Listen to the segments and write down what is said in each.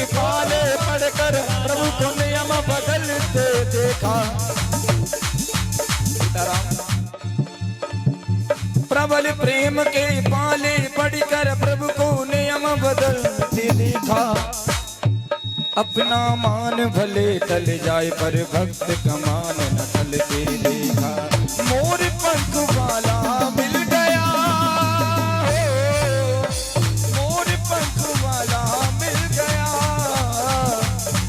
पाले पढ़कर प्रभु को नियम बदलते देखा। प्रबल प्रेम के पाले पढ़कर प्रभु को नियम बदलते देखा। अपना मान भले टल जाए पर भक्त का मान न टलते देखा। मोर पंख वाला मिल गया, मोर पंख वाला मिल गया,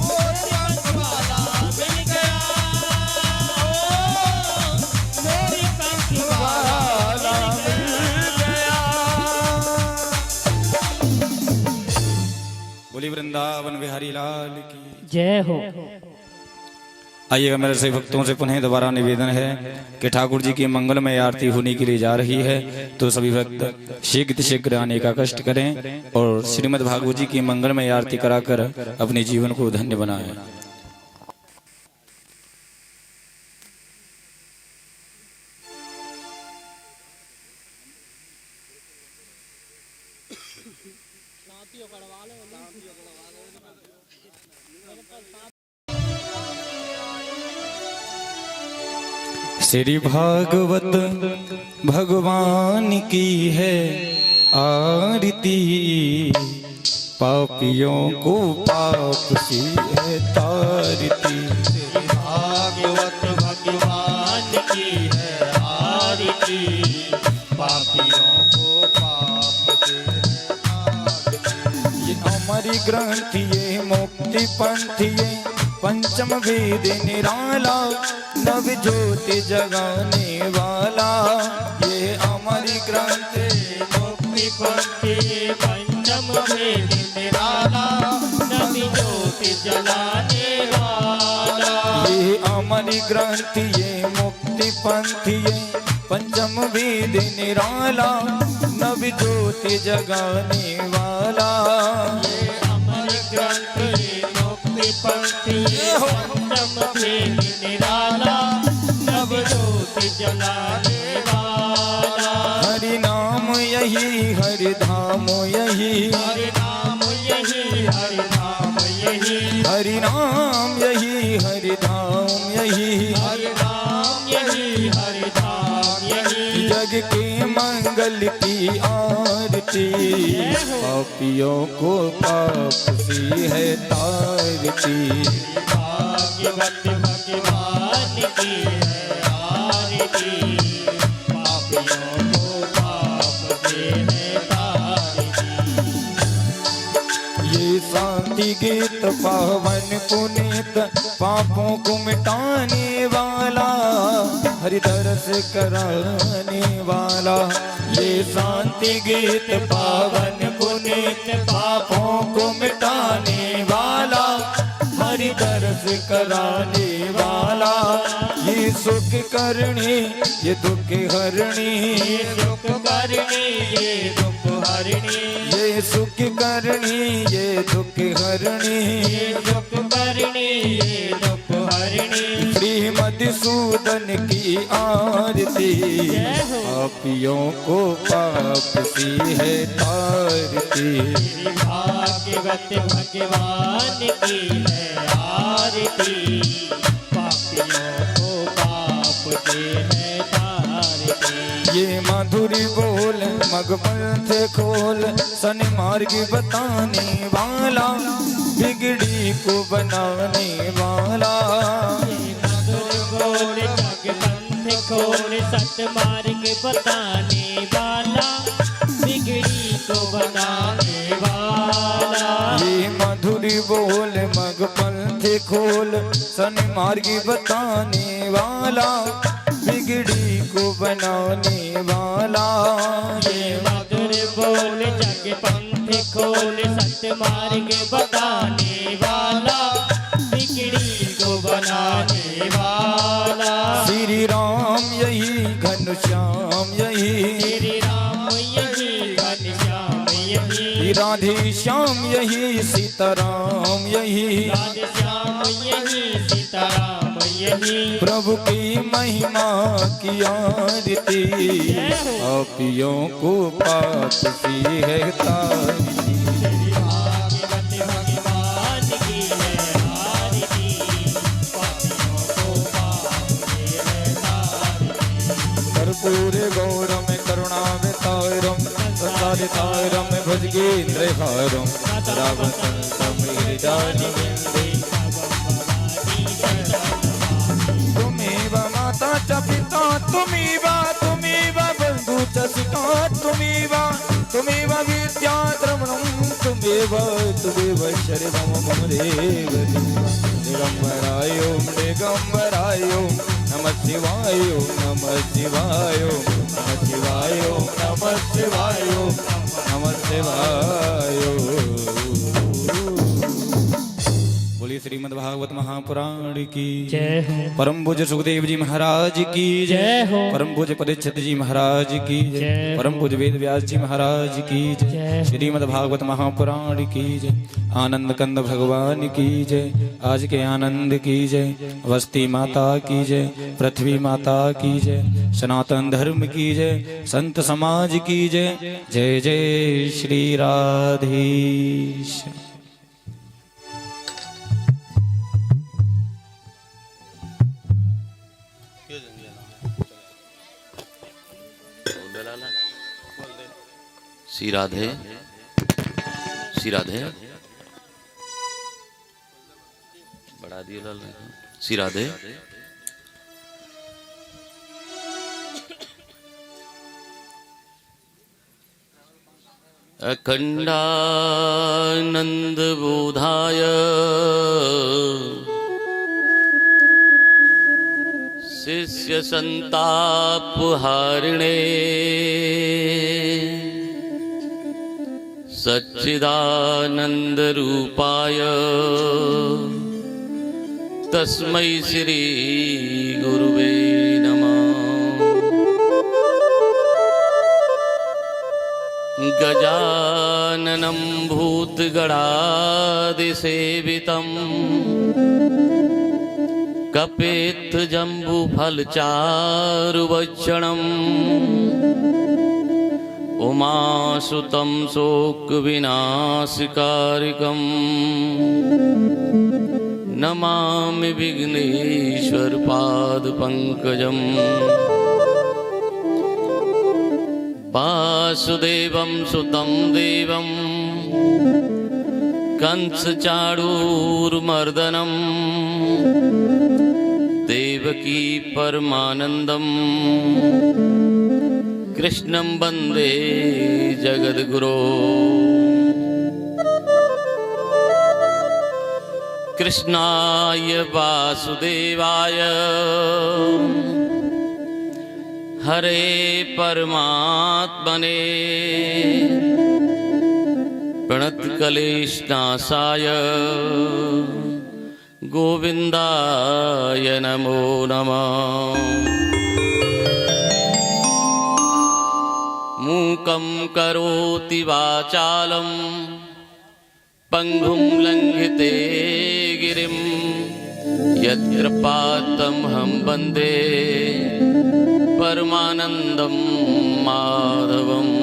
मोर पंख वाला मिल गया, मोर पंख वाला मिल गया। बोली वृंदावन बिहारी लाल की जय हो। आइएगा मेरे सभी भक्तों से पुनः दोबारा निवेदन है कि ठाकुर जी की मंगलमय आरती होने के लिए जा रही है, तो सभी भक्त शीघ्र आने का कष्ट करें और श्रीमद् भागवत जी की मंगलमय आरती कराकर अपने जीवन को धन्य बनाएं। श्री भागवत भगवान की है आरती, पापियों को पाप से है तारती। भागवत भगवान की है आरती, पापियों को पाप से है तारती। ये हमारी ग्रंथ ये मुक्ति पंथ ये पंचम वेद निराला, नव ज्योति जगाने वाला। ये हमारी ग्रंथ मुक्ति पंथ पंचम वेद निराला, नव ज्योति जलाने वाला। ये हमारी ग्रंथ ये मुक्ति पंथ ये पंचम वेद निराला, नव ज्योति जगाने वाला। ये अमर ग्रंथ ये मुक्ति पंथ ये पंचम वेद निराला, नव ज्योति जलाने वाला। हरि नाम यही हरि धाम यही, हरि नाम यही हरि नाम यही, हरि नाम यही हरि धाम यही। हरि नाम यही हरि धाम यही। जग के मंगल की आरती, पापियों को पाप से है तारती। भागवत भगवान की है आरती, पापियों को पाप से है तारती। ये शांति गीत पावन पुनीत, पापों को मिटाने वाला, हरि दरस कराने वाला। ये शांति गीत पावन पुनीत, पापों को मिटाने वाला, हरि दरस कराने वाला। ये सुख करणी ये दुख हरणी, ये दुख करनी ये दुख हरणी, ये सुख करणी ये दुख हरणी। ये दुख करनी ये दुख हरणी। श्रीमद् सूदन की आरती, पापियों को पाप से है तारती। भागवत भगवान की है आरती, पापियों को पाप से है तारती। ये माधुरी बोल मगपंथ खोल, सन्मार्ग बताने वाला, बिगड़ी को बनाने वाला। मधुर बोल जगपंथ खोल, सतमार्ग बताने वाला, बिगड़ी को बनाने वाला। ये मधुरी बोल मगपंथ खोल, सन्मार्ग बताने वाला, बिगड़ी को बनाने वाला। ये मधुर बोल जगपंथ खोल, सतमार्ग बताने वाला, बिगड़ी को बनाने वाला। श्री राम यही घनश्याम यही, श्री राम यही घनश्याम यही, राधे श्याम यही सीताराम यही। राधे श्याम यही सीताराम यही। प्रभु की महिमा की आरती, पापियों को पाप से है तारती। भागवत भगवान भुजगेन्द्रहारं सदा वसन्तं हृदयानि वन्दे। तुमेव माता च पिता तुमेव बन्धु च सिता तुमेव विद्या द्रवणं तुमेव शरणं मम देव। दिगम्बराय दिगम्बराय नमः शिवाय नमः शिवाय नमः शिवाय नमः शिवाय नमः शिवाय। बोलिए श्रीमद् भागवत महापुराण की जय हो। परम पूज्य सुखदेव जी महाराज की जय हो। परम पूज्य परीक्षित जी महाराज की जय। परम पूज्य वेद व्यास जी महाराज की जय। जय। श्रीमद् भागवत महापुराण की जय। आनंद कंद भगवान की जय। आज के आनंद की जय। अवस्थी माता की जय। पृथ्वी माता की जय। सनातन धर्म की जय। संत समाज की जय। जय जय श्री राधेश। श्री राधे श्री राधे बढ़ा दिए लाल श्री राधे। अखंडानंद बोधाय शिष्य संतापहारिणे सच्चिदानंद रूपाय तस्मै श्री गुरुवे नमः। गजाननं भूतगणादिसेवितं कपित्थजम्बुफलचारुभक्षणम् उमासुतं शोकविनाशकारिकम् नमामि विघ्नेश्वर पादपङ्कजम्। वासुदेवं सुतं देवं कंसचाणूरमर्दनं देवकी परमानन्दम् कृष्णं वन्दे जगद्गुरो। कृष्णाय वासुदेवाय हरे परमात्मने प्रणतक्लेशनाशाय गोविन्दाय नमो नमः। मूकं करोति वाचालं पंगुं लंघिते गिरिं यत्कृपातमहं वन्दे परमानन्दं माधवम्।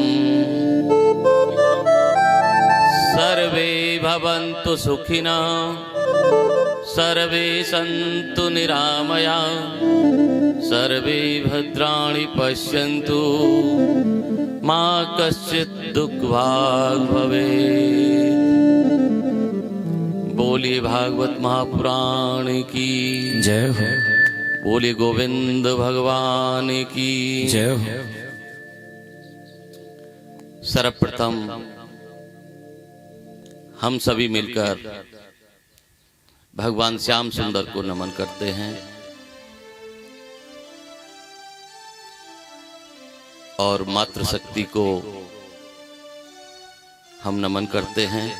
सर्वे भवन्तु सुखिनः सर्वे सन्तु निरामयाः सर्वे भद्राणि पश्यन्तु मा कश्चित् दुःखभाग् भवेत्। बोलिए भागवत महापुराण की जय हो। बोलिए गोविंद भगवान की जय हो। सर्वप्रथम हम सभी मिलकर भगवान श्याम सुंदर को नमन करते हैं और मातृशक्ति को हम नमन करते हैं।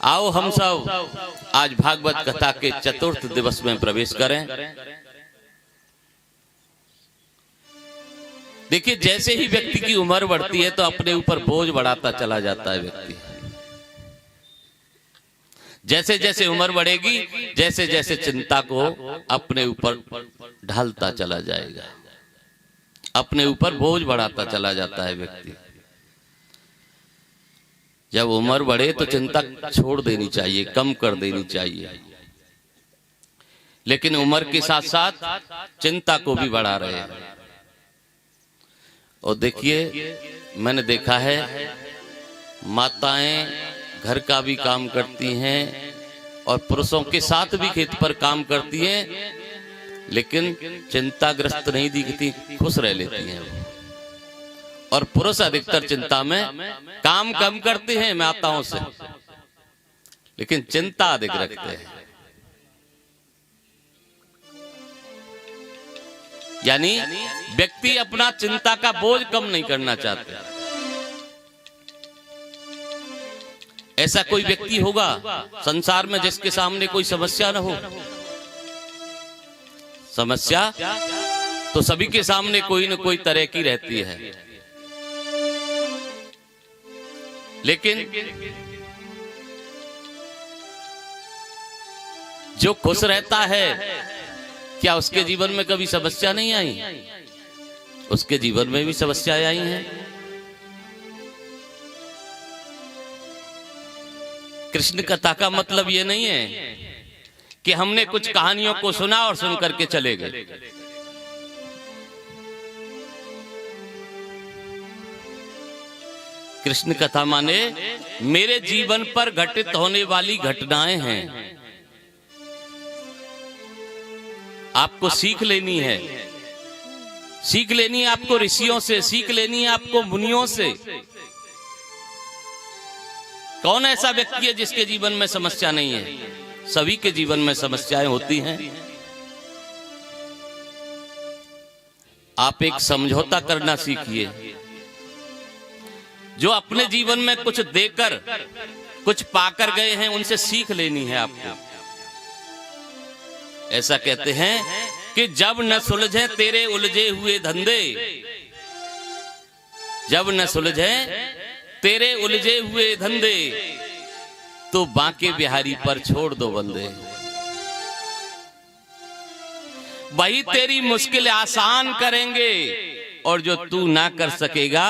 आओ हम सब आज भागवत कथा के चतुर्थ दिवस में प्रवेश करें। देखिए, जैसे ही व्यक्ति की उम्र बढ़ती है तो अपने ऊपर बोझ बढ़ाता चला जाता है व्यक्ति। जैसे जैसे उम्र बढ़ेगी जैसे जैसे चिंता को अपने ऊपर ढालता चला जाएगा, अपने ऊपर बोझ बढ़ाता चला जाता है व्यक्ति। जब उम्र बढ़े तो चिंता छोड़ देनी चाहिए, कम कर देनी चाहिए, लेकिन उम्र के साथ साथ चिंता को भी बढ़ा रहे हैं। और देखिए, मैंने देखा है माताएं घर का भी काम करती हैं और पुरुषों के साथ भी खेत पर काम करती हैं, लेकिन चिंताग्रस्त नहीं दिखती, खुश रह लेती हैं वो। और पुरुष अधिकतर चिंता में काम कम करते हैं माताओं से, लेकिन चिंता अधिक रखते हैं। यानी व्यक्ति अपना चिंता का बोझ कम नहीं करना चाहते। ऐसा कोई व्यक्ति होगा संसार में जिसके सामने कोई समस्या न हो? समस्या तो सभी के सामने कोई न कोई तरह की रहती है, लेकिन जो खुश रहता है, क्या उसके जीवन में कभी समस्या नहीं आई? उसके जीवन में भी समस्याएं आई हैं। कृष्ण कथा का मतलब ये नहीं है कि हमने कुछ कहानियों को सुना और सुन करके चले गए। कृष्ण कथा माने मेरे जीवन पर घटित होने वाली घटनाएं हैं, आपको सीख लेनी है। सीख लेनी है आपको ऋषियों से, सीख लेनी है आपको मुनियों से। कौन ऐसा व्यक्ति है जिसके जीवन में समस्या नहीं है? सभी के जीवन में समस्याएं होती हैं। आप एक समझौता करना सीखिए। जो अपने जीवन में कुछ देकर कुछ पाकर गए हैं, उनसे सीख लेनी है आपको। ऐसा कहते हैं कि जब न सुलझे तेरे उलझे हुए धंधे, जब न सुलझे तेरे उलझे हुए धंधे, तो बांके बिहारी पर छोड़ दो बंदे। वही तेरी मुश्किल आसान करेंगे, और जो तू ना कर सकेगा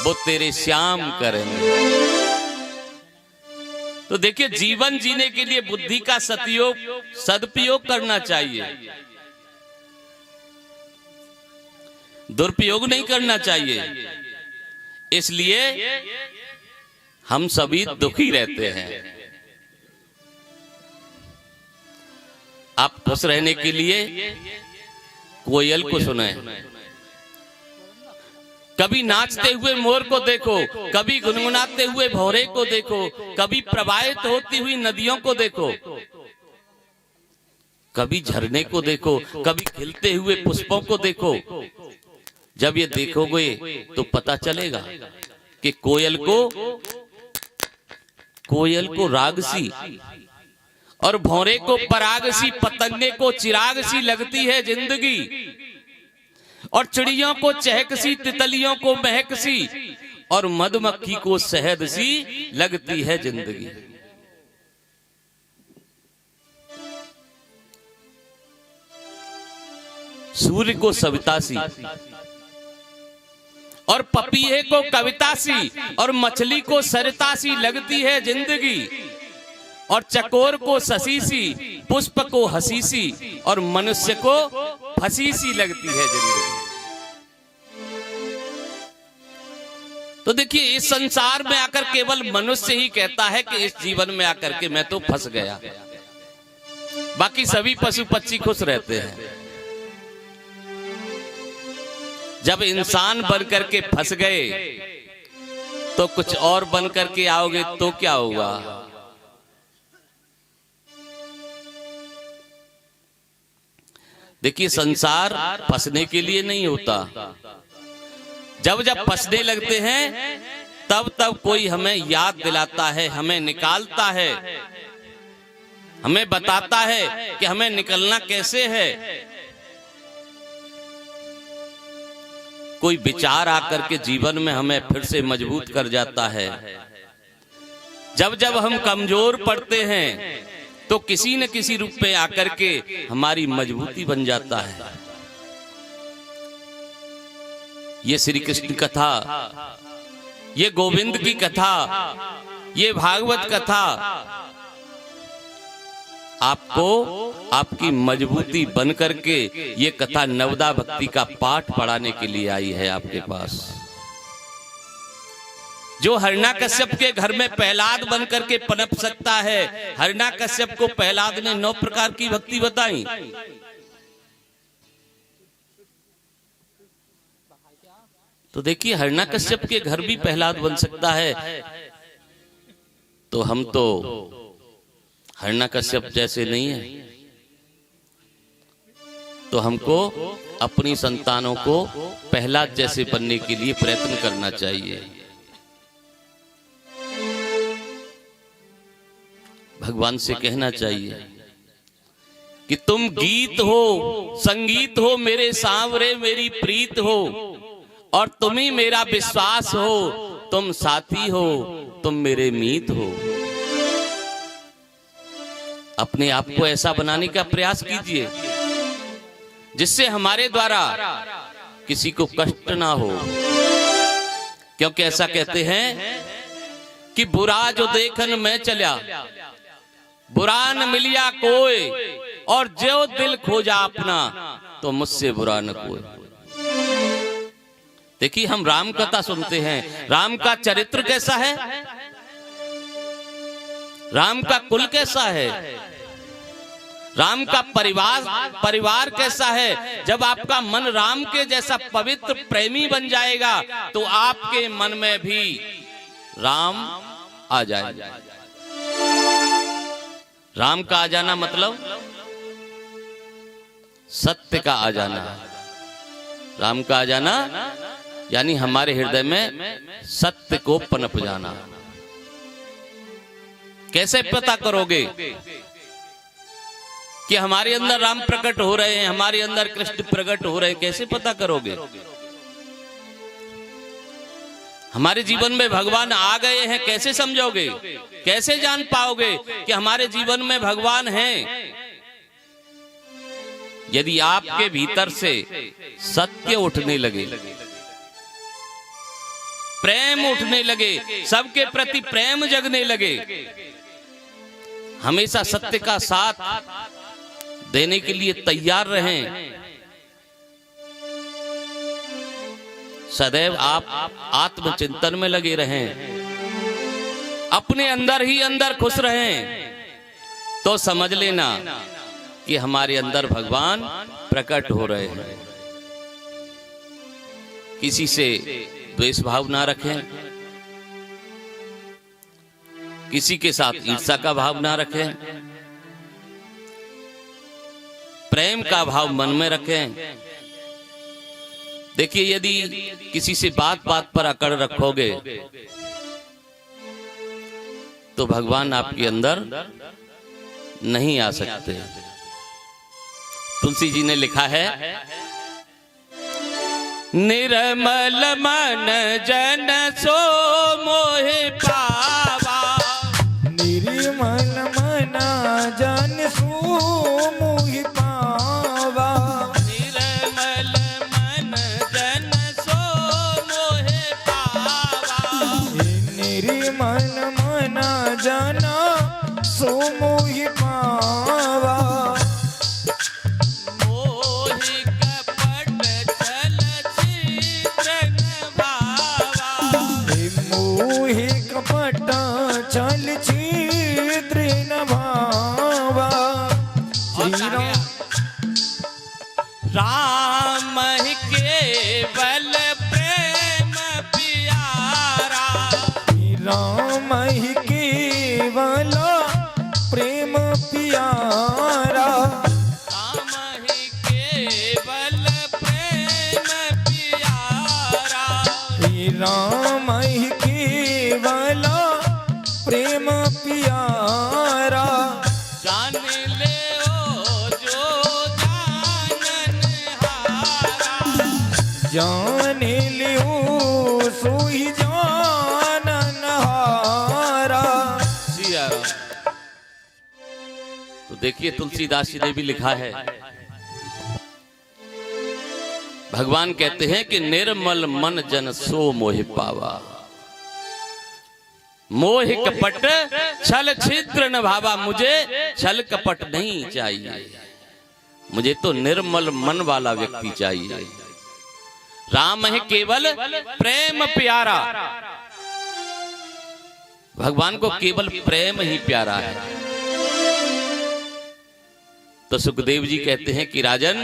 वो तेरे श्याम करेंगे। तो देखिए, जीवन जीने के लिए बुद्धि का सदुपयोग करना चाहिए, दुरुपयोग नहीं करना चाहिए। इसलिए हम सभी दुखी रहते हैं। आप खुश रहने के लिए कोयल को सुने, कभी नाचते हुए मोर को देखो, कभी गुनगुनाते हुए भौरे को देखो, कभी प्रवाहित होती हुई नदियों को देखो, कभी झरने को देखो, कभी खिलते हुए पुष्पों को देखो। जब ये देखोगे तो पता चलेगा कि कोयल को रागसी और भौरे को परागसी, पतंगे को चिरागसी लगती है जिंदगी, और चिड़ियों को चहकसी, तितलियों को महकसी, और मधुमक्खी को शहद सी लगती है जिंदगी। सूर्य को सविता सी, और पपीहे को कविता सी, और मछली को सरिता सी लगती है जिंदगी, और चकोर को शशि सी, पुष्प को हंसी सी, और मनुष्य को फंसी सी लगती है जिंदगी। तो देखिए, इस संसार में आकर केवल मनुष्य ही कहता है कि इस जीवन में आकर के मैं तो फंस गया। बाकी सभी पशु पक्षी खुश रहते हैं। जब इंसान बन करके फंस गए तो कुछ और बन करके आओगे तो क्या होगा? देखिए, संसार फंसने के लिए नहीं होता। जब जब फंसने लगते हैं तब तब कोई हमें याद दिलाता है, हमें निकालता है, हमें बताता है कि हमें निकलना कैसे है। कोई विचार आकर के जीवन में हमें फिर से मजबूत कर जाता है। जब जब हम कमजोर पड़ते हैं तो किसी न किसी रूप में आकर के हमारी मजबूती बन जाता है। ये श्री कृष्ण कथा, ये गोविंद की कथा, ये भागवत कथा आपको आपकी मजबूती बन करके ये कथा नवदा भक्ति का पाठ पढ़ाने के लिए आई है आपके पास। जो हिरण्याकश्यप के घर में प्रहलाद बन करके पनप सकता है, हिरण्याकश्यप को प्रहलाद ने 9 प्रकार की भक्ति बताई। तो देखिए हिरण्याकश्यप के घर भी प्रहलाद बन सकता है, तो हम तो हिरण्याकश्यप जैसे नहीं है। तो हमको अपनी संतानों को प्रहलाद जैसे बनने के लिए प्रयत्न करना चाहिए। भगवान से कहना चाहिए कि तुम गीत हो, संगीत हो, मेरे सांवरे मेरी प्रीत हो, और तुम ही मेरा विश्वास हो, तुम साथी हो, तुम मेरे मीत हो। अपने आप को ऐसा बनाने का प्रयास कीजिए जिससे हमारे द्वारा किसी को कष्ट ना हो, क्योंकि ऐसा कहते हैं कि बुरा जो देखन मैं चल्या, बुरा न मिलिया कोई, और जो दिल खोजा अपना, तो मुझसे बुरा न कोई। देखिए हम राम कथा सुनते हैं, राम का चरित्र कैसा है, राम का कुल कैसा है, राम का परिवार कैसा है। जब आपका मन राम के जैसा पवित्र प्रेमी बन जाएगा तो आपके मन में भी राम आ जाएगा। राम का आ जाना मतलब सत्य का आ जाना। राम का आ जाना यानी हमारे हृदय में सत्य को पनप जाना। कैसे पता करोगे कि हमारे अंदर राम प्रकट हो रहे हैं, हमारे अंदर कृष्ण प्रकट हो रहे हैं? कैसे पता करोगे? हमारे जीवन में भगवान आ गए हैं, कैसे समझोगे? कैसे जान पाओगे कि हमारे जीवन में भगवान हैं? यदि आपके भीतर से सत्य उठने लगे, प्रेम उठने लगे, सबके प्रति प्रेम जगने लगे, हमेशा सत्य का साथ देने के लिए तैयार रहें, सदैव आप आत्मचिंतन में लगे रहें, अपने अंदर ही अंदर खुश रहें, तो समझ लेना कि हमारे अंदर भगवान प्रकट हो रहे हैं। किसी से द्वेष भाव ना रखें, किसी के साथ ईर्ष्या का भाव ना रखें, प्रेम का भाव मन में रखें। देखिए यदि किसी से बात बात पर अकड़ रखोगे तो भगवान आपके अंदर नहीं आ सकते। तुलसी जी ने लिखा है, निर्मल मन जन सो मोह पावा, निर्मल मन जन सो मोह पावा, निर्मल मन जन सो मोह पावा, निर्मल मन जन सो मोह पावा, मोहि कपट छल छिद्र भावा, मोह कपट छल छिद्र न भावा। श्री राम राम ही केवल प्रेम प्यारा, राम ही केवल प्रेम प्यारा, राम ही केवल प्रेम प्यारा, राम ही केवल प्रेम प्यारा। जान ले ओ जो जानन हारा, जान लियो सोई जानन हारा। सिया राम। तो देखिए तुलसीदास जी ने भी लिखा है, भगवान कहते हैं कि निर्मल मन जन सो मोह पावा, मोह कपट छल छिद्र न भावा। मुझे छल कपट नहीं चाहिए, मुझे तो निर्मल मन वाला व्यक्ति चाहिए। राम है केवल प्रेम प्यारा, भगवान को केवल प्रेम ही प्यारा है। तो सुखदेव जी कहते हैं कि राजन,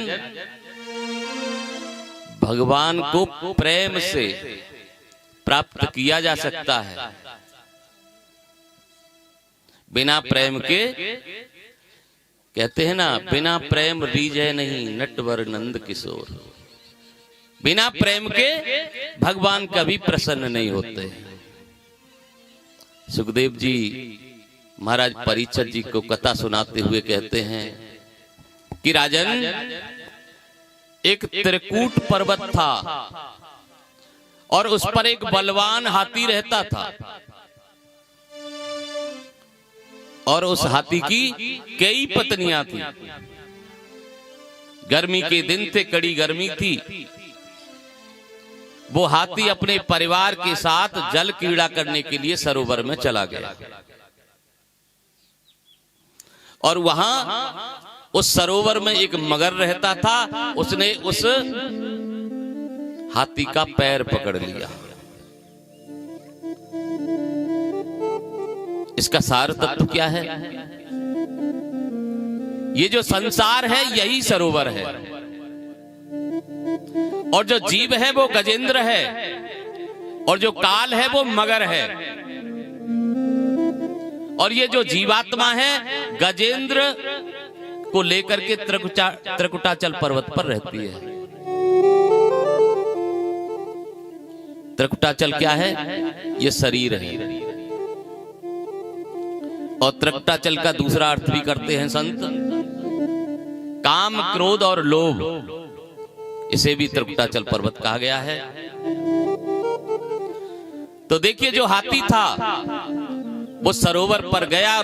भगवान को प्रेम से प्राप्त किया जा सकता है, बिना प्रेम के, कहते हैं ना, बिना प्रेम रीजय नहीं नटवर नंद किशोर। बिना प्रेम के भगवान कभी प्रसन्न नहीं होते। सुखदेव जी महाराज परीक्षित जी को कथा सुनाते हुए कहते हैं कि राजन, एक त्रिकूट पर्वत था और उस पर एक बलवान हाथी रहता था, और उस हाथी की कई पत्नियां थी। गर्मी के दिन थे, कड़ी गर्मी थी। वो हाथी अपने परिवार के साथ जल क्रीड़ा करने के लिए सरोवर में चला गया, और वहां उस सरोवर में एक मगर रहता था। उसने उस हाथी का पैर पकड़ लिया। इसका सार तत्व क्या है? ये जो संसार है यही सरोवर है, और जो जीव है वो गजेंद्र है, और जो काल है वो मगर है, और ये जो जीवात्मा है गजेंद्र को लेकर के त्रिकुटाचल पर्वत पर रहती है। त्रिकुटाचल क्या है? ये शरीर है। और त्रिकुटाचल का दूसरा अर्थ भी करते हैं संत, काम, क्रोध और लोभ। इसे भी त्रिकुटाचल पर्वत कहा गया है। तो देखिए, जो हाथी था वो सरोवर पर गया।